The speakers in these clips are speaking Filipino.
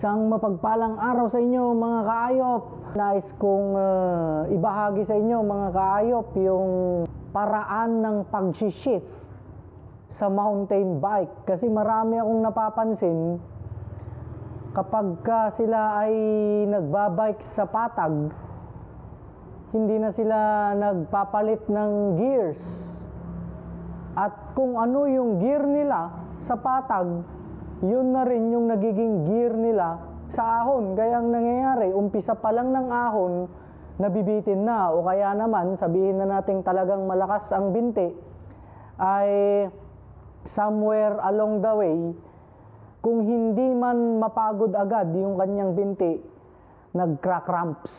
Isang mapagpalang araw sa inyo mga kaayop. Nais kong ibahagi sa inyo mga kaayop yung paraan ng pag-shift sa mountain bike. Kasi marami akong napapansin kapag sila ay nagbabike sa patag, hindi na sila nagpapalit ng gears. At kung ano yung gear nila sa patag, yun na rin yung nagiging gear nila sa ahon. Kaya ang nangyayari, umpisa pa lang ng ahon, nabibitin na. O kaya naman, sabihin na natin talagang malakas ang binti, ay somewhere along the way, kung hindi man mapagod agad yung kanyang binti, nag-crack cramps.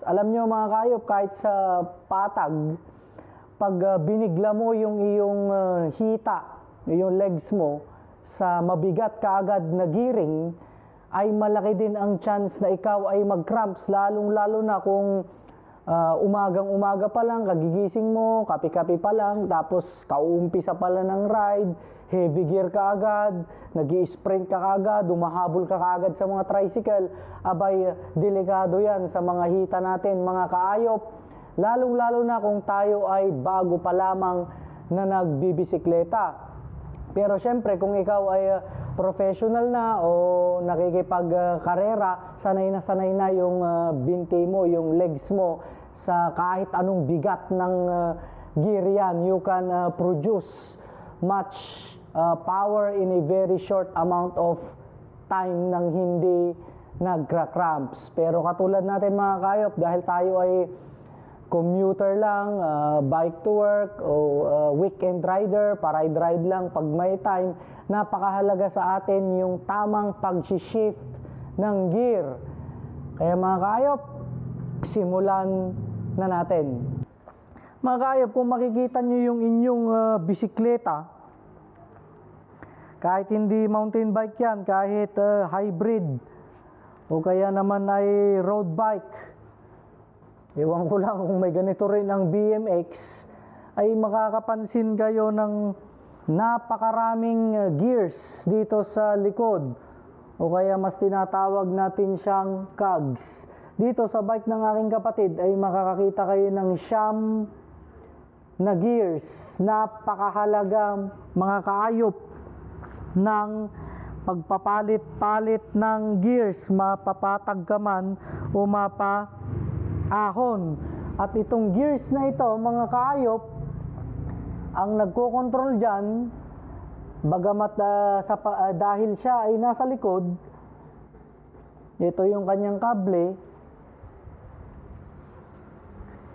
Alam nyo mga kayop, kahit sa patag, pag binigla mo yung iyong hita, yung legs mo, sa mabigat kaagad na gearing, ay malaki din ang chance na ikaw ay mag-cramps, lalong-lalo na kung umagang-umaga pa lang, kagigising mo, kape-kape pa lang, tapos kauumpisa pala ng ride, heavy gear ka agad, nag-i-sprint ka agad, umahabol ka agad sa mga tricycle, abay, delikado yan sa mga hita natin, mga kaayop, lalong-lalo na kung tayo ay bago pa lamang na nagbibisikleta. Pero syempre, kung ikaw ay professional na o nakikipag-karera, sanay na yung binti mo, yung legs mo sa kahit anong bigat ng gear yan. You can produce much power in a very short amount of time nang hindi nag-cramps. Pero katulad natin mga kayop, dahil tayo ay commuter lang, bike to work, o weekend rider, pa-ride lang pag may time, napakahalaga sa atin yung tamang pag-shift ng gear. Kaya mga kaayop, simulan na natin. Mga kaayop, kung makikita nyo yung inyong bisikleta, kahit hindi mountain bike yan, kahit hybrid, o kaya naman ay road bike, ewan ko lang kung may ganito rin ang BMX, ay makakapansin kayo ng napakaraming gears dito sa likod, o kaya mas tinatawag natin siyang cogs. Dito sa bike ng aking kapatid ay makakakita kayo ng siyam na gears. Napakahalaga mga kaayop ng pagpapalit-palit ng gears, mapapatag ka man o ahon. At itong gears na ito, mga kaayop, ang nagko-control dyan, bagamat dahil siya ay nasa likod, ito yung kanyang kable,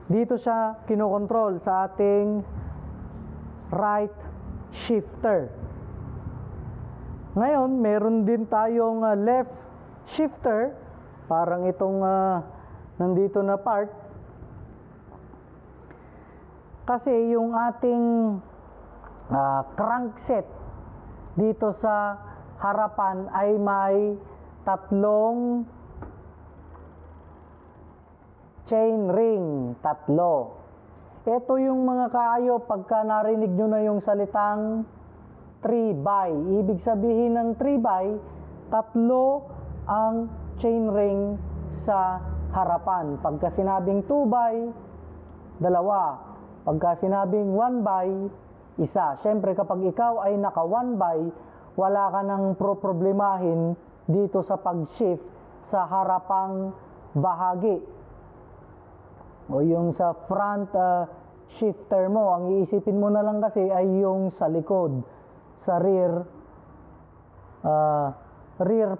dito siya kinokontrol sa ating right shifter. Ngayon, meron din tayong left shifter, parang itong nandito na part, kasi yung ating crankset dito sa harapan ay may tatlong chain ring, tatlo. Ito yung mga kaayo, pagka narinig nyo na yung salitang 3-by, ibig sabihin ng 3-by, tatlo ang chain ring sa harapan. Pagka sinabing 2-by, dalawa. Pagka sinabing 1-by, isa. Siyempre kapag ikaw ay naka 1-by, wala ka nang problemahin dito sa pag-shift sa harapang bahagi. O yung sa front shifter mo, ang iisipin mo na lang kasi ay yung sa likod, sa rear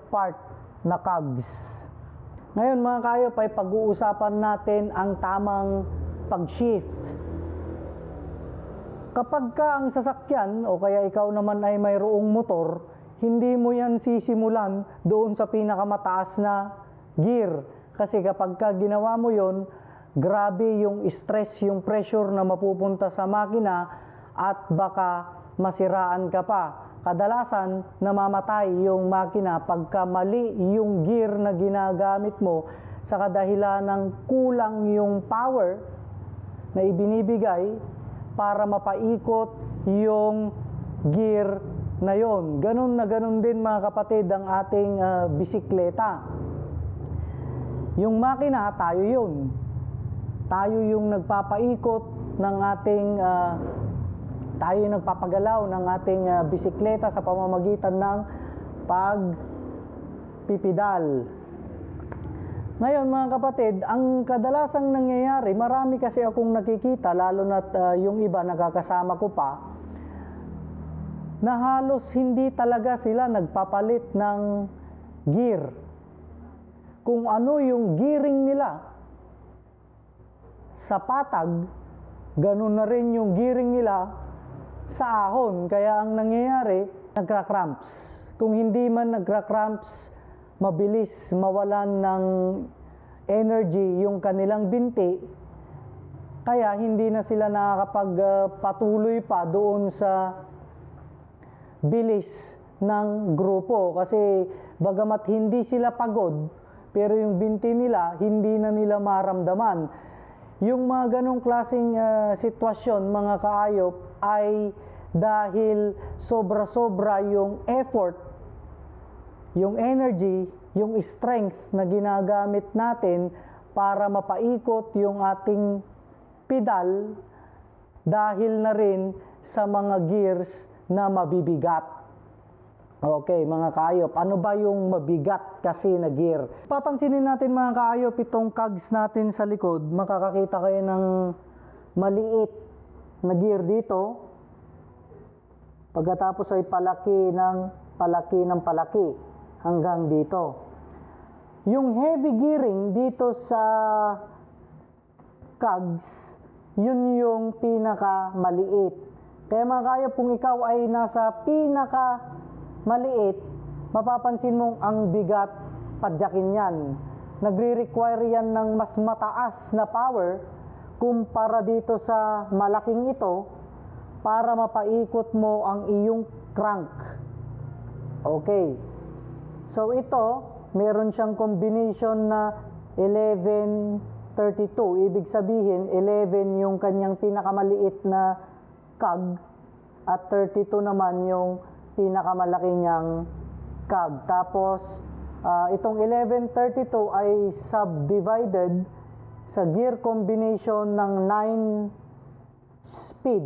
part na cogs. Ngayon mga kaayop ay pag-uusapan natin ang tamang pag-shift. Kapag ka ang sasakyan o kaya ikaw naman ay mayroong motor, hindi mo yan sisimulan doon sa pinakamataas na gear. Kasi kapag ka ginawa mo yon, grabe yung stress, yung pressure na mapupunta sa makina at baka masiraan ka pa. Kadalasan, namamatay yung makina pagka mali yung gear na ginagamit mo sa kadahilan ng kulang yung power na ibinibigay para mapaikot yung gear na yon. Ganun na ganun din mga kapatid ang ating bisikleta. Yung makina, tayo yun. Tayo yung nagpapaikot ng ating, tayo yung nagpapagalaw ng ating bisikleta sa pamamagitan ng pagpipidal. Ngayon mga kapatid, ang kadalasang nangyayari, marami kasi akong nakikita, lalo na't yung iba nakakasama ko pa, na halos hindi talaga sila nagpapalit ng gear. Kung ano yung gearing nila sa patag, ganun na rin yung gearing nila sa ahon. Kaya ang nangyayari, nagka-cramps. Kung hindi man nagka-cramps, mabilis mawalan ng energy yung kanilang binti. Kaya hindi na sila nakakapagpatuloy pa doon sa bilis ng grupo. Kasi bagamat hindi sila pagod, pero yung binti nila, hindi na nila maramdaman. Yung mga ganong klaseng sitwasyon, mga kaayop, ay dahil sobra-sobra yung effort, yung energy, yung strength na ginagamit natin para mapaikot yung ating pedal dahil na rin sa mga gears na mabibigat. Okay, mga kaayop, ano ba yung mabigat kasi na gear? Papansinin natin mga kaayop, itong cogs natin sa likod, makakakita kayo ng maliit na gear dito. Pagkatapos ay palaki ng palaki hanggang dito. Yung heavy gearing dito sa cogs, yun yung pinaka maliit. Kaya mga kaayop, kung ikaw ay nasa pinaka maliit, mapapansin mong ang bigat padyakin yan. Nagre-require yan ng mas mataas na power kumpara dito sa malaking ito para mapaikot mo ang iyong crank. Okay. So ito, meron siyang combination na 11-32. Ibig sabihin, 11 yung kanyang pinakamaliit na cog at 32 naman yung pinakamalaki niyang cog. Tapos, itong 11-32 ay subdivided sa gear combination ng 9 speed.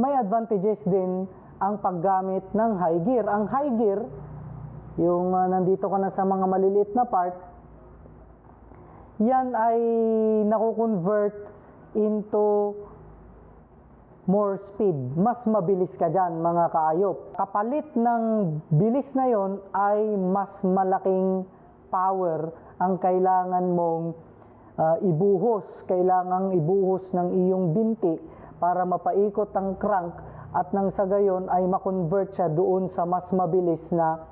May advantages din ang paggamit ng high gear. Ang high gear, yung nandito ka na sa mga maliliit na part, yan ay nakukonvert into more speed. Mas mabilis ka dyan, mga kaayop. Kapalit ng bilis na yon ay mas malaking power ang kailangan mong ibuhos. Kailangang ibuhos ng iyong binti para mapaikot ang crank at nang sa gayon ay makonvert siya doon sa mas mabilis na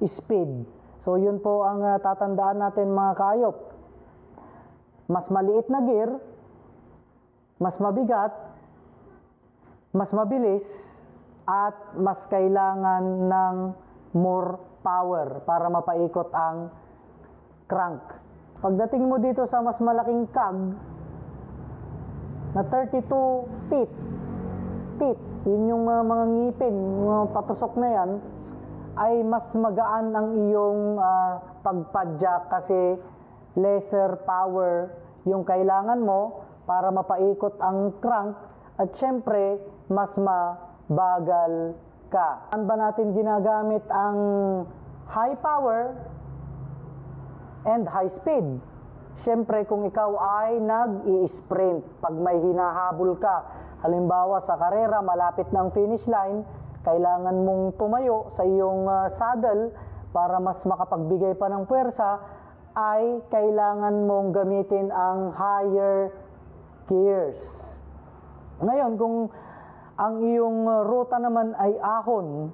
speed. So yun po ang tatandaan natin, mga kaayop. Mas maliit na gear, mas mabigat, mas mabilis, at mas kailangan ng more power para mapaikot ang crank. Pagdating mo dito sa mas malaking cog na 32 teeth, yun yung mga ngipin, mga patusok na yan, ay mas magaan ang iyong pagpadyak kasi lesser power yung kailangan mo para mapaikot ang crank. At syempre, mas mabagal ka. Saan ba natin ginagamit ang high power and high speed? Syempre, kung ikaw ay nag-i-sprint, pag may hinahabol ka, halimbawa sa karera, malapit ng finish line, kailangan mong tumayo sa iyong saddle para mas makapagbigay pa ng puwersa, ay kailangan mong gamitin ang higher gears. Ngayon, kung ang iyong ruta naman ay ahon,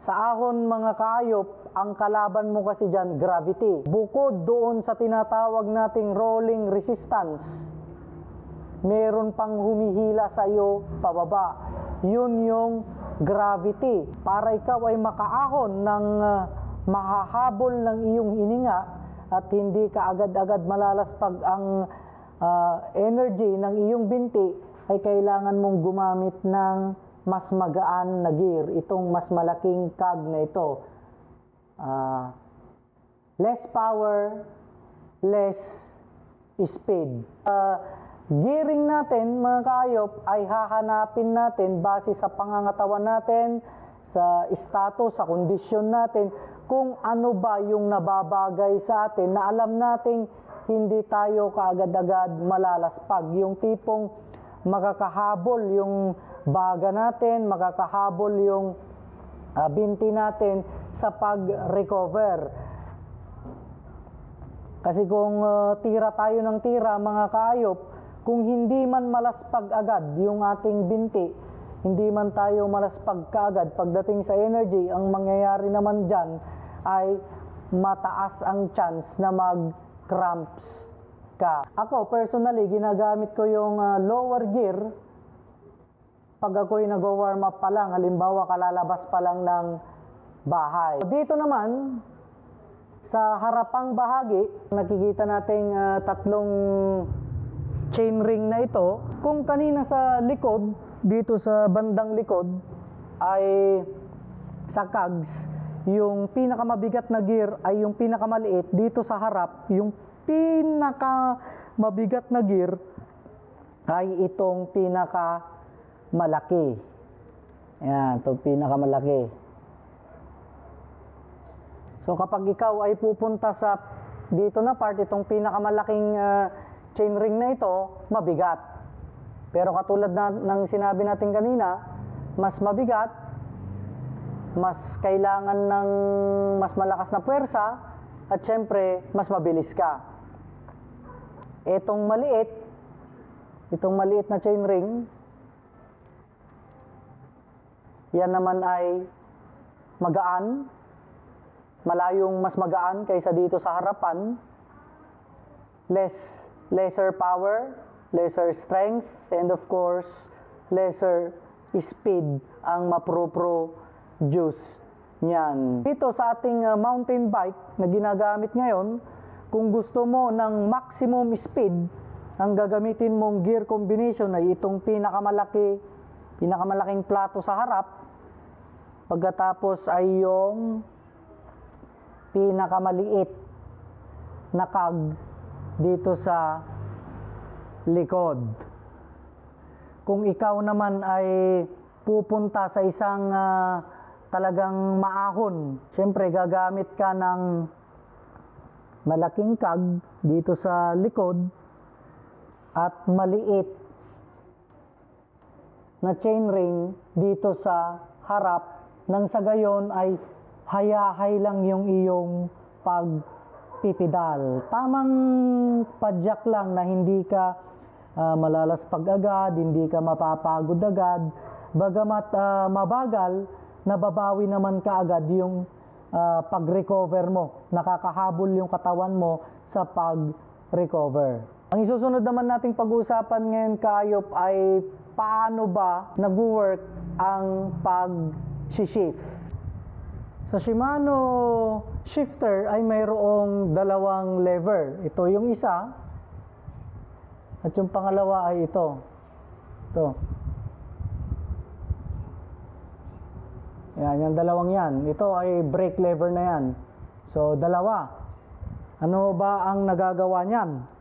sa ahon, mga kaayop, ang kalaban mo kasi dyan, gravity. Bukod doon sa tinatawag nating rolling resistance, meron pang humihila sa iyo pababa. Yun yung gravity. Para ikaw ay makaahon ng mahahabol ng iyong hininga at hindi ka agad-agad malalaspag ang energy ng iyong binti, ay kailangan mong gumamit ng mas magaan na gear, itong mas malaking cog na ito. Less power, less speed. Gearing natin mga kaayop ay hahanapin natin base sa pangangatawan natin, sa status, sa kondisyon natin, kung ano ba yung nababagay sa atin na alam nating hindi tayo kaagad-agad malalaspag. Yung tipong makakahabol yung baga natin, makakahabol yung binti natin sa pag-recover. Kasi kung tira tayo ng tira mga kaayop, kung hindi man malaspag agad yung ating binti, hindi man tayo malaspag kaagad pagdating sa energy, ang mangyayari naman dyan ay mataas ang chance na mag-cramps ka. Ako personally, ginagamit ko yung lower gear pag ako'y nag-warm up pa lang, halimbawa kalalabas pa lang ng bahay. Dito naman, sa harapang bahagi, nakikita nating tatlong chainring na ito. Kung kanina sa likod, dito sa bandang likod, ay sa cogs, yung pinakamabigat na gear ay yung pinakamaliit. Dito sa harap, yung pinakamabigat na gear ay itong pinakamalaki. Yan, itong pinakamalaki. So kapag ikaw ay pupunta sa dito na part, itong pinakamalaking chainring na ito, mabigat. Pero katulad ng sinabi natin kanina, mas mabigat, mas kailangan ng mas malakas na puwersa, at syempre, mas mabilis ka. Itong maliit na chainring, yan naman ay magaan, malayong mas magaan kaysa dito sa harapan, lesser power, lesser strength, and of course, lesser speed ang maproproduce niyan. Dito sa ating mountain bike na ginagamit ngayon, kung gusto mo ng maximum speed, ang gagamitin mong gear combination ay itong pinakamalaking plato sa harap, pagkatapos ay yung pinakamaliit na cog dito sa likod. Kung ikaw naman ay pupunta sa isang talagang maahon, syempre gagamit ka ng malaking cog dito sa likod at maliit na chainring dito sa harap, nang sa gayon ay hayahay lang yung iyong pagpipedal. Tamang padyak lang na hindi ka malalaspag agad, hindi ka mapapagod agad, bagamat mabagal, nababawi naman ka agad yung pag-recover mo. Nakakahabol yung katawan mo sa pag-recover. Ang isusunod naman nating pag-uusapan ngayon kaayop ay paano ba nag-work ang pag-shift. Sa Shimano shifter ay mayroong dalawang lever. Ito yung isa at yung pangalawa ay ito. Ito. Yan, yung dalawang yan. Ito ay brake lever na yan. So, dalawa. Ano ba ang nagagawa niyan?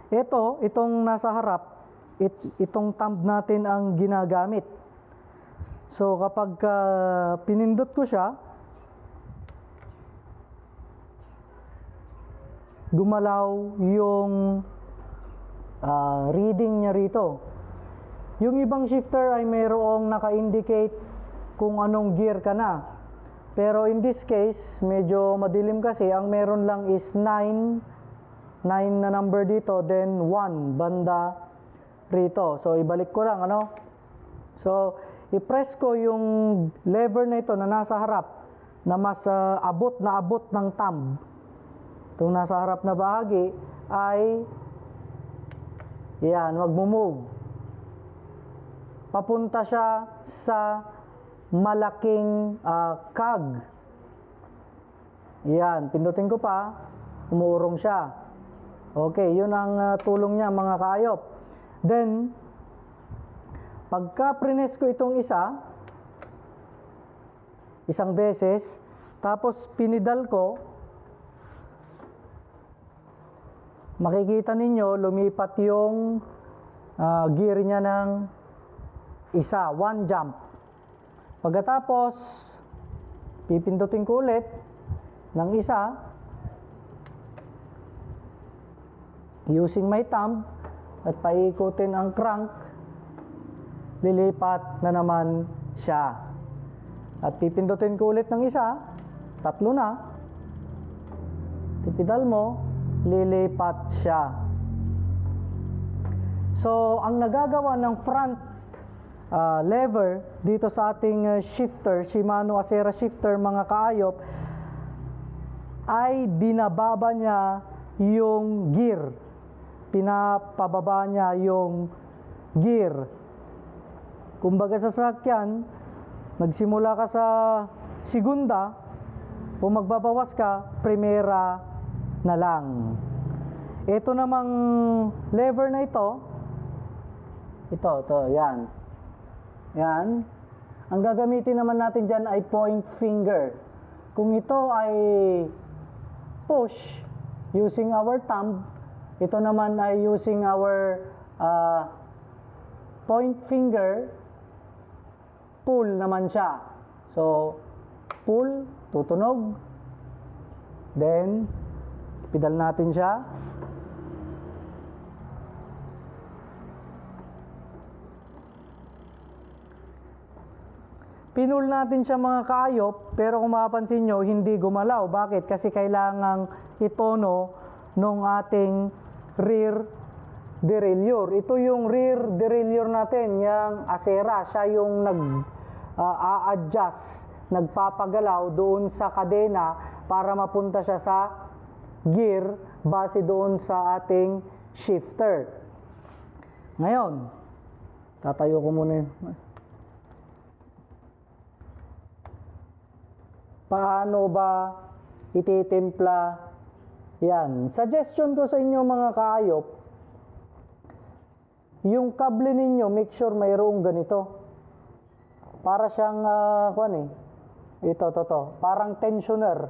Itong nasa harap, itong thumb natin ang ginagamit. So, kapag pinindot ko siya, gumalaw yung reading niya rito. Yung ibang shifter ay mayroong naka-indicate kung anong gear ka na. Pero in this case, medyo madilim kasi. Ang meron lang is 9 na number dito, then 1 banda rito. So, ibalik ko lang, ano? So, i-press ko yung lever na ito na nasa harap, na mas abot ng thumb. Itong nasa harap na bahagi ay yan, magmo-move. Papunta siya sa malaking cog. Yan, pindutin ko pa, umuurong siya. Okay, yun ang tulong niya mga kaayop. Then, Pagka prines ko itong isang beses, tapos pinidal ko, makikita ninyo lumipat yung gear niya ng one jump. Pagkatapos pipindutin ko ulit ng isa using my thumb at paikutin ang crank, lilipat na naman siya. At pipindutin ko ulit ng isa, tatlo na, tipidal mo, lilipat siya. So, ang nagagawa ng front lever dito sa ating shifter, Shimano Acera shifter mga kaayop, ay binababa niya yung gear. Pinapababa niya yung gear. Kumbaga sa sasakyan, nagsimula ka sa segunda, kung magbabawas ka, primera na lang. Ito namang lever na ito, yan. Yan. Ang gagamitin naman natin dyan ay point finger. Kung ito ay push using our thumb, ito naman ay using our point finger, pull naman siya. So, pull, tutunog, then pedal natin siya. Pinul natin siya mga kaayop, pero kung mapapansin nyo, hindi gumalaw. Bakit? Kasi kailangang itono nung ating rear derailleur. Ito yung rear derailleur natin, yung Acera. Siya yung nag-a-adjust, nagpapagalaw doon sa kadena para mapunta siya sa gear base doon sa ating shifter. Ngayon, tatayo ko muna yun. Paano ba ititimpla yan? Suggestion ko sa inyo mga kaayop, yung kable ninyo, make sure mayroong ganito. Para siyang, parang tensioner.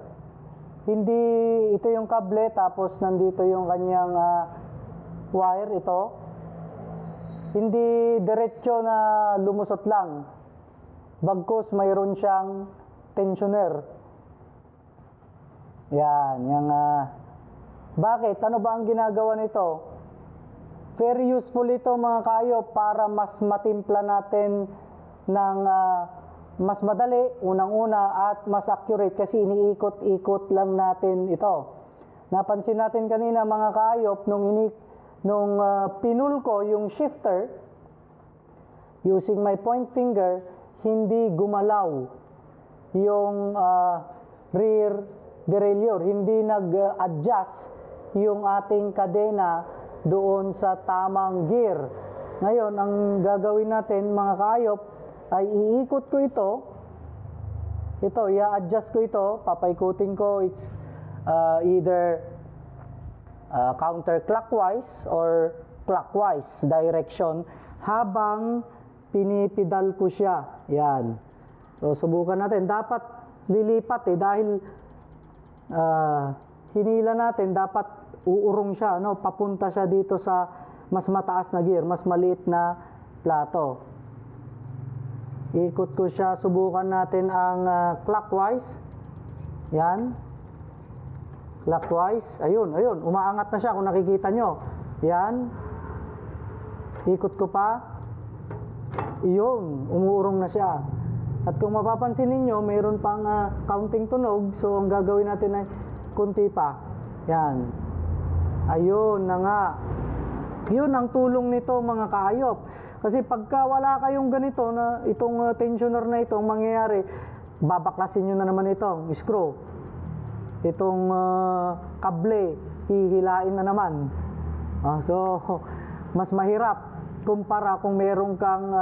Hindi ito yung kable, tapos nandito yung kanyang wire, ito. Hindi diretso na lumusot lang. Bagkus mayroon siyang tensioner. Yan, yung bakit? Ano ba ang ginagawa nito? Very useful ito mga kaayop para mas matimpla natin ng mas madali, unang-una, at mas accurate kasi iniikot-ikot lang natin ito. Napansin natin kanina mga kaayop nung pinul ko yung shifter using my point finger, hindi gumalaw yung rear derailleur, hindi nag-adjust yung ating kadena doon sa tamang gear. Ngayon, ang gagawin natin mga kaayop ay iikot ko ito, i-adjust ko ito, papaikutin ko, it's either counterclockwise or clockwise direction habang pinipidal ko siya. Yan. So, subukan natin. Dapat lilipat dahil hinila natin, dapat uurong siya, papunta siya dito sa mas mataas na gear, mas maliit na plato. Ikot ko siya, subukan natin ang clockwise. Yan. Clockwise. Ayun, umaangat na siya kung nakikita nyo. Yan. Ikot ko pa. Iyon, umuurong na siya. At kung mapapansin ninyo, mayroon pang counting tunog. So, ang gagawin natin ay kunti pa. Yan. Ayun na nga. Yun ang tulong nito mga kaayop. Kasi pagka wala kayong ganito, na itong tensioner na ito, ang mangyayari, babaklasin nyo na naman itong screw. Itong kable, hihilain na naman. So, mas mahirap kumpara kung meron kang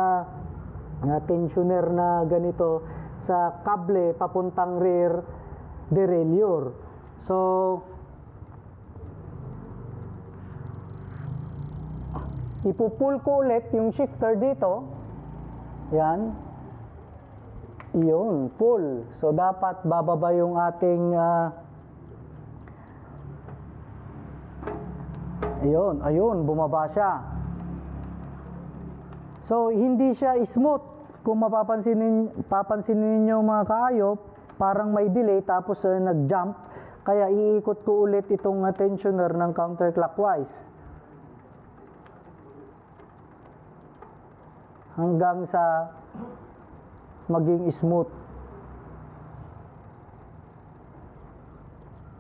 tensioner na ganito sa kable papuntang rear derailleur. So, ipupul ko ulit yung shifter dito. Yan. Iyon, pull. So dapat bababa yung ating ayun, bumaba siya. So hindi siya smooth. Kung papansinin niyo mga kaayop, parang may delay tapos nag-jump. Kaya iikot ko ulit itong tensioner ng counterclockwise. Hanggang sa maging smooth.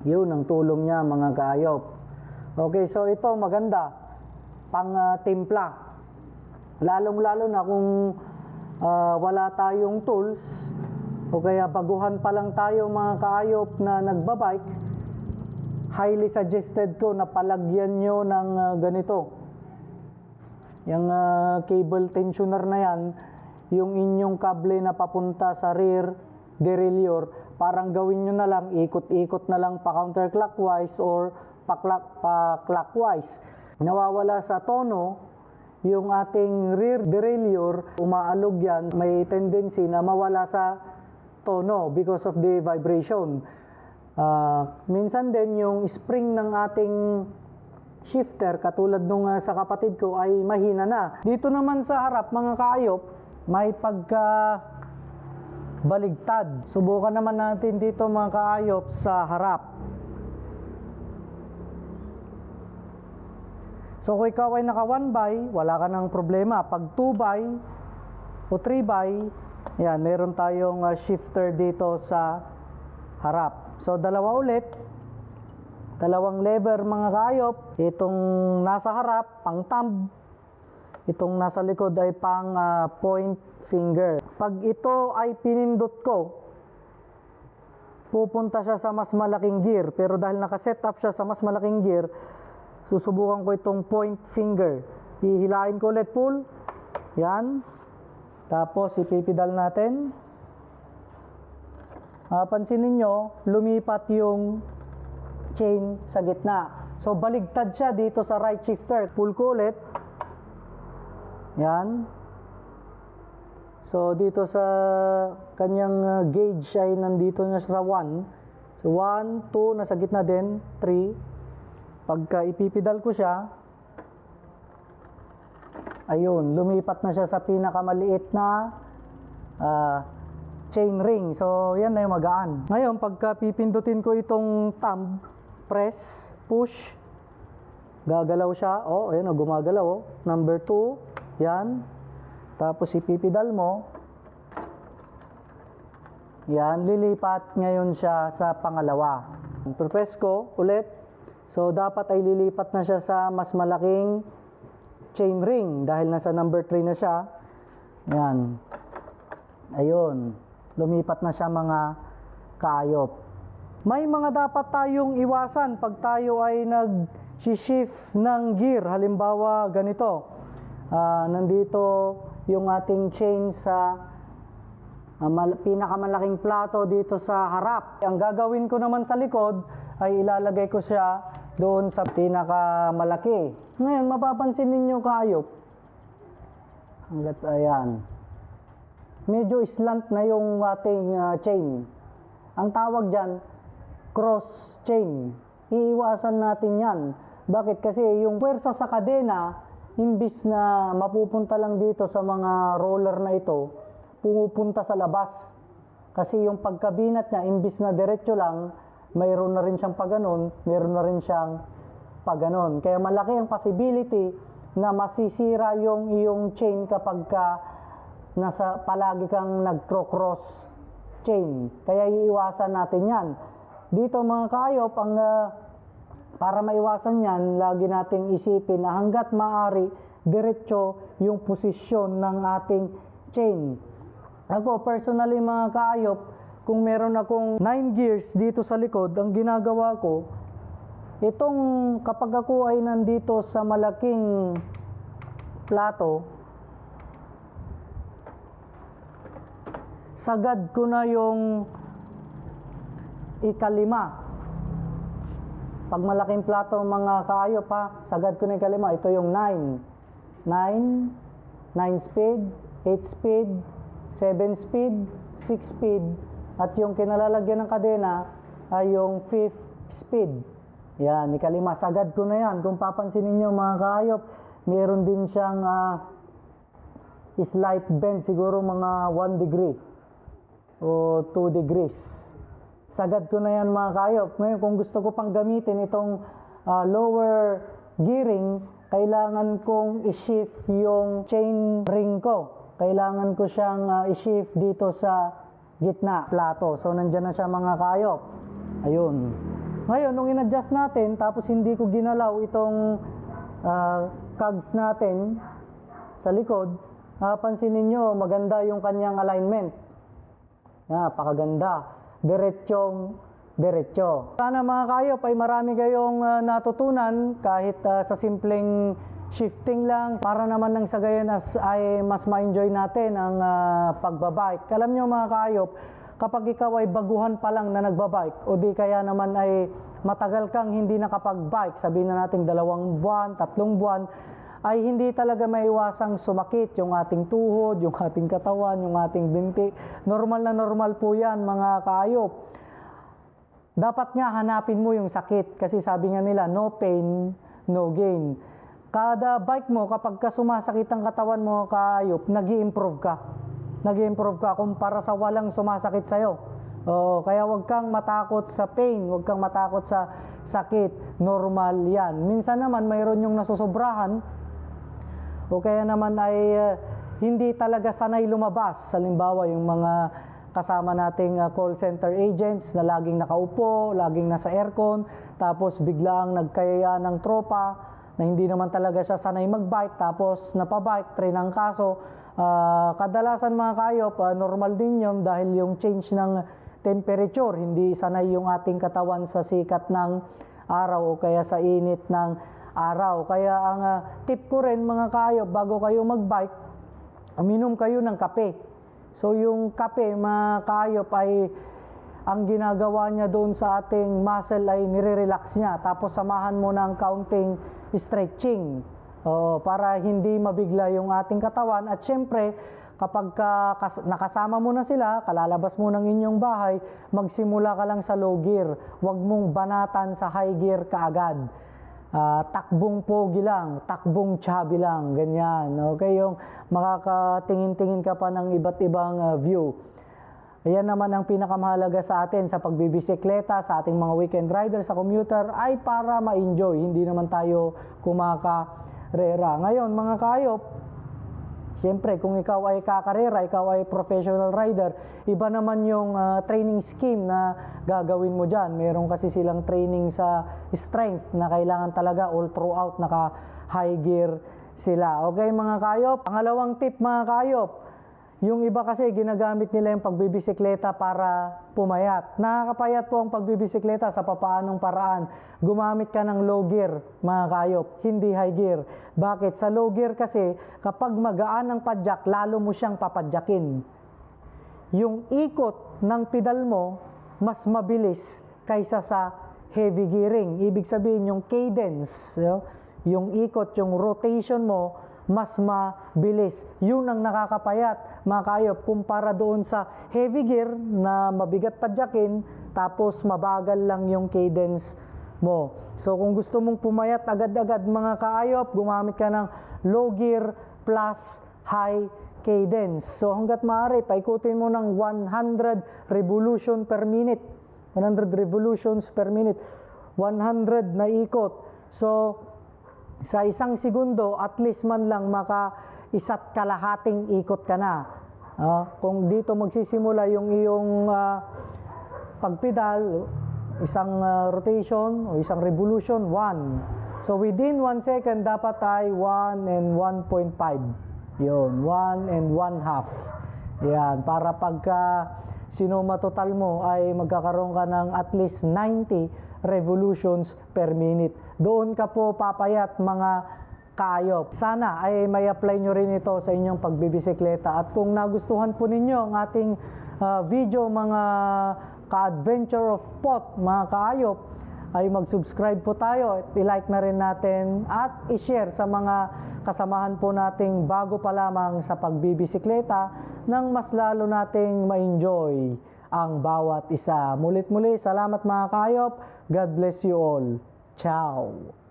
Yun ang tulong niya mga kaayop. Okay, so ito maganda. Pang timpla. Lalong-lalo na kung wala tayong tools o kaya baguhan pa lang tayo mga kaayop na nagbabike, highly suggested ko na palagyan nyo ng ganito. Yung cable tensioner na yan, yung inyong kable na papunta sa rear derailleur, parang gawin nyo na lang, ikot-ikot na lang pa counterclockwise or pa clockwise. Nawawala sa tono yung ating rear derailleur, umaalog yan, may tendency na mawala sa tono because of the vibration. Minsan din yung spring ng ating shifter, katulad nung sa kapatid ko, ay mahina na. Dito naman sa harap mga kaayop, may pagka baligtad. Subukan naman natin dito mga kaayop sa harap. So kung ikaw ay naka 1x, wala ka ng problema. Pag 2x o 3x, yan, meron tayong shifter dito sa harap. So dalawa ulit, dalawang lever mga kaayop. Itong nasa harap, pang thumb. Itong nasa likod ay pang point finger. Pag ito ay pinindot ko, pupunta siya sa mas malaking gear. Pero dahil nakaset up siya sa mas malaking gear, susubukan ko itong point finger. Hihilain ko ulit, pull. Yan. Tapos ipipidal natin. Pansinin nyo, lumipat yung chain sa gitna. So baligtad siya dito sa right shifter. Pull ko ulit. Yan. So dito sa kanyang gauge ay nandito na siya sa 1. So 1, 2, nasa gitna din, 3. Pagka ipipidal ko siya, ayun, lumipat na siya sa pinakamaliit na chain ring. So yan na yung magaan. Ngayon, pagka pipindutin ko itong thumb, press, push, gagalaw siya. Oh, ayun, gumagalaw. Oh. Number 2. Yan. Tapos ipipidal mo. Yan, lilipat ngayon siya sa pangalawa. Press ko ulit. So dapat ay lilipat na siya sa mas malaking chain ring dahil nasa number 3 na siya. Yan. Ayun. Lumipat na siya mga kaayop. May mga dapat tayong iwasan pag tayo ay nag-shift ng gear. Halimbawa ganito. Nandito yung ating chain sa pinakamalaking plato dito sa harap. Ang gagawin ko naman sa likod ay ilalagay ko siya doon sa pinakamalaki. Ngayon, mapapansin ninyo kaayop. Hanggat ayan. Medyo slant na yung ating chain. Ang tawag dyan, cross chain. Iiwasan natin yan. Bakit? Kasi yung puwersa sa kadena, imbis na mapupunta lang dito sa mga roller na ito, pumupunta sa labas. Kasi yung pagkabinat niya, imbis na diretso lang, mayroon na rin siyang paganon, mayroon na rin siyang paganon. Kaya malaki ang possibility na masisira yung iyong chain kapag palagi kang nag-cross chain. Kaya iiwasan natin yan. Dito mga kaayop, para maiwasan yan, lagi nating isipin na hanggat maaari, diretso yung posisyon ng ating chain. Ako, personally mga kaayop, kung meron akong 9 gears dito sa likod, ang ginagawa ko, itong kapag ako ay nandito sa malaking plato, sagad ko na yung ikalima. Pag malaking plato mga kaayop sagad ko na ikalima. Ito yung 9 speed, 8 speed, 7 speed, 6 speed, at yung kinalalagyan ng kadena ay yung 5th speed. Yan, ikalima, sagad ko na yan. Kung papansinin nyo mga kaayop, meron din siyang slight bend, siguro mga 1 degree o 2 degrees. Sagad ko na yan mga kaayop. Ngayon, kung gusto ko pang gamitin itong lower gearing, kailangan kong i-shift yung chain ring ko. Kailangan ko siyang i-shift dito sa gitna, plato. So, nandyan na siya mga kaayop. Ayun. Ngayon, nung in-adjust natin, tapos hindi ko ginalaw itong cogs natin sa likod, pansinin nyo, maganda yung kanyang alignment. Pakaganda. Diretso. Sana mga kaayop ay marami kayong natutunan kahit sa simpleng shifting lang para naman nang sa gayon ay mas ma-enjoy natin ang pagbabike. Alam nyo mga kaayop, kapag ikaw ay baguhan pa lang na nagbabike o di kaya naman ay matagal kang hindi nakapagbike, sabihin na natin 2 buwan, 3 buwan, ay hindi talaga maiwasang sumakit yung ating tuhod, yung ating katawan, yung ating binti. Normal na normal po yan mga kaayop. Dapat nga hanapin mo yung sakit kasi sabi nga nila, no pain, no gain. Kada bike mo, kapag ka sumasakit ang katawan mo kaayop, nag-i-improve ka. Nag-i-improve ka kumpara sa walang sumasakit sa'yo. Kaya huwag kang matakot sa pain, huwag kang matakot sa sakit. Normal yan. Minsan naman mayroon yung nasusobrahan o kaya naman ay hindi talaga sanay lumabas. Halimbawa yung mga kasama nating call center agents na laging nakaupo, laging nasa aircon, tapos biglang nagkayaya ng tropa na hindi naman talaga siya sanay magbike, tapos napabike, trinang kaso. Kadalasan mga kaayop, normal din yun dahil yung change ng temperature, hindi sanay yung ating katawan sa sikat ng araw o kaya sa init ng araw. Kaya ang tip ko rin mga kaayop, bago kayo magbike, uminom kayo ng kape. So yung kape mga kaayop ay ang ginagawa niya doon sa ating muscle ay nire-relax niya. Tapos samahan mo ng counting stretching para hindi mabigla yung ating katawan. At syempre, kapag nakasama mo na sila, kalalabas mo ng inyong bahay, magsimula ka lang sa low gear. Huwag mong banatan sa high gear kaagad. Takbong pogi lang, takbong chubby lang, ganyan. Okay, yung makakatingin-tingin ka pa ng iba't ibang view. Ayan naman ang pinakamahalaga sa atin sa pagbibisikleta, sa ating mga weekend rider, sa commuter, ay para ma-enjoy. Hindi naman tayo kumakarera. Ngayon, mga kaayop, siyempre, kung ikaw ay kakarera, ikaw ay professional rider, iba naman yung training scheme na gagawin mo dyan. Meron kasi silang training sa strength na kailangan talaga all throughout naka-high gear sila. Okay mga kaayop? Pangalawang tip mga kaayop, yung iba kasi ginagamit nila yung pagbibisikleta para pumayat. Nakakapayat po ang pagbibisikleta sa papaanong paraan. Gumamit ka ng low gear, mga kaayop, hindi high gear. Bakit? Sa low gear kasi, kapag magaan ang padyak, lalo mo siyang papadyakin. Yung ikot ng pedal mo, mas mabilis kaysa sa heavy gearing. Ibig sabihin, yung cadence, yung ikot, yung rotation mo, mas mabilis. Yun ang nakakapayat, mga kaayop, kumpara doon sa heavy gear na mabigat padyakin, tapos mabagal lang yung cadence mo. So kung gusto mong pumayat agad-agad mga kaayop, gumamit ka ng low gear plus high cadence. So hanggat maaari, paikutin mo ng 100 revolution per minute. 100 revolutions per minute. 100 na ikot. So sa isang segundo, at least man lang isa't kalahating ikot ka na. Kung dito magsisimula yung iyong pagpedal, isang rotation o isang revolution, 1. So within 1 second, dapat ay 1 and 1.5. Yun, 1 and 1/2. Yan, para pagka sinuma total mo ay magkakaroon ka ng at least 90 revolutions per minute. Doon ka po papayat mga kaayop. Sana ay may apply nyo rin ito sa inyong pagbibisikleta. At kung nagustuhan po ninyo ang ating video mga ka-adventure of pot, mga kaayop, ay mag-subscribe po tayo at i-like na rin natin at i-share sa mga kasamahan po nating bago pa lamang sa pagbibisikleta nang mas lalo nating ma-enjoy ang bawat isa. Mulit-muli, salamat mga kaayop. God bless you all. Ciao!